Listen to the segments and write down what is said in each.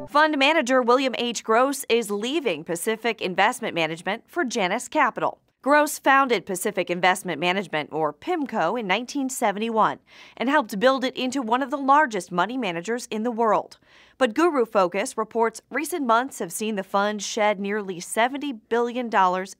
Fund manager William H. Gross is leaving Pacific Investment Management for Janus Capital. Gross founded Pacific Investment Management, or Pimco, in 1971 and helped build it into one of the largest money managers in the world. But Guru Focus reports recent months have seen the fund shed nearly $70 billion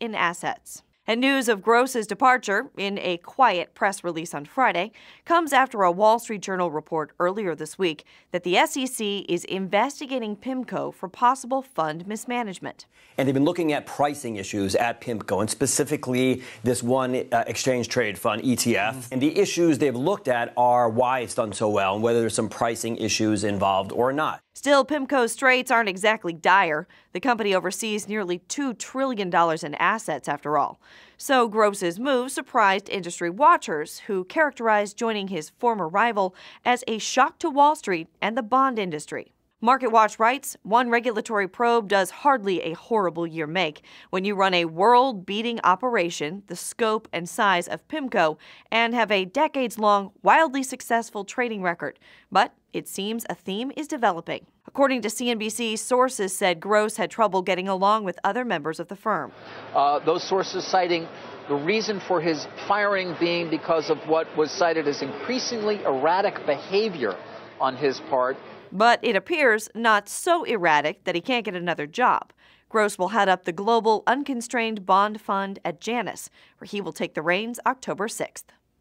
in assets. And news of Gross's departure, in a quiet press release on Friday, comes after a Wall Street Journal report earlier this week that the SEC is investigating Pimco for possible fund mismanagement. And they've been looking at pricing issues at Pimco, and specifically this one exchange trade fund, ETF. And the issues they've looked at are why it's done so well and whether there's some pricing issues involved or not. Still, Pimco's straits aren't exactly dire. The company oversees nearly $2 trillion in assets, after all. So Gross's move surprised industry watchers, who characterized joining his former rival as a shock to Wall Street and the bond industry. MarketWatch writes, one regulatory probe does hardly a horrible year make when you run a world-beating operation the scope and size of Pimco and have a decades-long, wildly successful trading record. But it seems a theme is developing. According to CNBC, sources said Gross had trouble getting along with other members of the firm. Those sources citing the reason for his firing being because of what was cited as increasingly erratic behavior on his part. But it appears not so erratic that he can't get another job. Gross will head up the global unconstrained bond fund at Janus, where he will take the reins October 6th.